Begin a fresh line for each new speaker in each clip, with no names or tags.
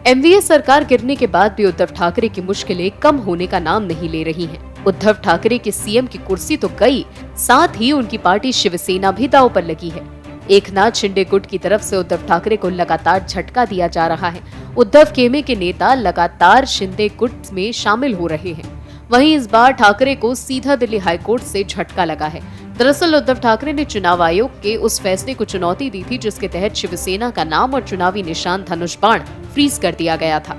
MVA सरकार गिरने के बाद भी उद्धव ठाकरे की मुश्किलें कम होने का नाम नहीं ले रही हैं। उद्धव ठाकरे की सीएम की कुर्सी तो गई, साथ ही उनकी पार्टी शिवसेना भी दांव पर लगी है। एकनाथ शिंदे गुट की तरफ से उद्धव ठाकरे को लगातार झटका दिया जा रहा है। उद्धव खेमे के नेता लगातार शिंदे गुट में शामिल हो रहे हैं। वहीं इस बार ठाकरे को सीधा दिल्ली हाईकोर्ट से झटका लगा है। दरअसल उद्धव ठाकरे ने चुनाव आयोग के उस फैसले को चुनौती दी थी जिसके तहत शिवसेना का नाम और चुनावी निशान धनुष बाण फ्रीज कर दिया गया था।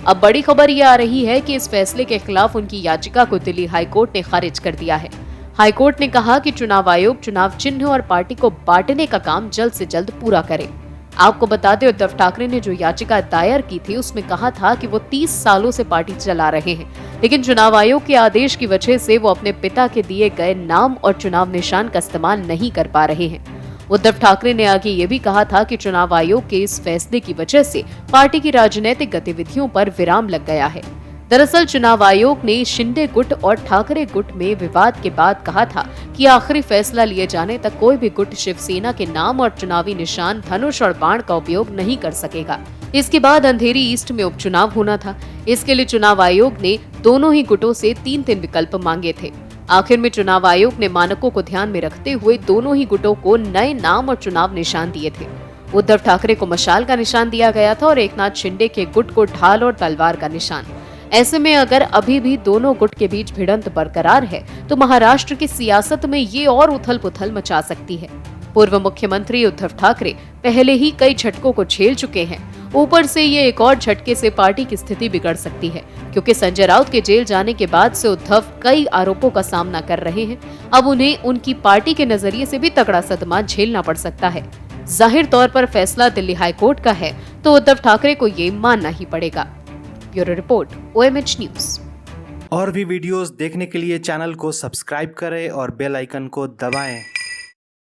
अब बड़ी खबर ये आ रही है कि इस फैसले के खिलाफ उनकी याचिका को दिल्ली हाईकोर्ट ने खारिज कर दिया है। हाईकोर्ट ने कहा कि चुनाव आयोग चुनाव चिन्ह और पार्टी को बांटने का काम जल्द से जल्द पूरा करे। आपको बता दें, उद्धव ठाकरे ने जो याचिका दायर की थी उसमें कहा था कि वो 30 सालों से पार्टी चला रहे हैं, लेकिन चुनाव आयोग के आदेश की वजह से वो अपने पिता के दिए गए नाम और चुनाव निशान का इस्तेमाल नहीं कर पा रहे हैं। उद्धव ठाकरे ने आगे ये भी कहा था कि चुनाव आयोग के इस फैसले की वजह से पार्टी की राजनीतिक गतिविधियों पर विराम लग गया है। दरअसल चुनाव आयोग ने शिंदे गुट और ठाकरे गुट में विवाद के बाद कहा था कि आखिरी फैसला लिए जाने तक कोई भी गुट शिवसेना के नाम और चुनावी निशान धनुष और बाण का उपयोग नहीं कर सकेगा। इसके बाद अंधेरी ईस्ट में उपचुनाव होना था। इसके लिए चुनाव आयोग ने दोनों ही गुटों से 3 विकल्प मांगे थे। आखिर में चुनाव आयोग ने मानकों को ध्यान में रखते हुए दोनों ही गुटों को नए नाम और चुनाव निशान दिए थे। उद्धव ठाकरे को मशाल का निशान दिया गया था और एकनाथ शिंदे के गुट को ढाल और तलवार का निशान। ऐसे में अगर अभी भी दोनों गुट के बीच भिड़ंत बरकरार है तो महाराष्ट्र की सियासत में ये और उथल-पुथल मचा सकती है। पूर्व मुख्यमंत्री उद्धव ठाकरे पहले ही कई झटकों को झेल चुके हैं। ऊपर से ये एक और झटके से पार्टी की स्थिति बिगड़ सकती है, क्योंकि संजय राउत के जेल जाने के बाद से उद्धव कई आरोपों का सामना कर रहे हैं। अब उन्हें उनकी पार्टी के नजरिए से भी तगड़ा सदमा झेलना पड़ सकता है। जाहिर तौर पर फैसला दिल्ली हाईकोर्ट का है तो उद्धव ठाकरे को ये मानना ही पड़ेगा। Bureau report, OMH news.
और भी वीडियोस देखने के लिए चैनल को सब्सक्राइब करें और बेल आइकन को दबाएं।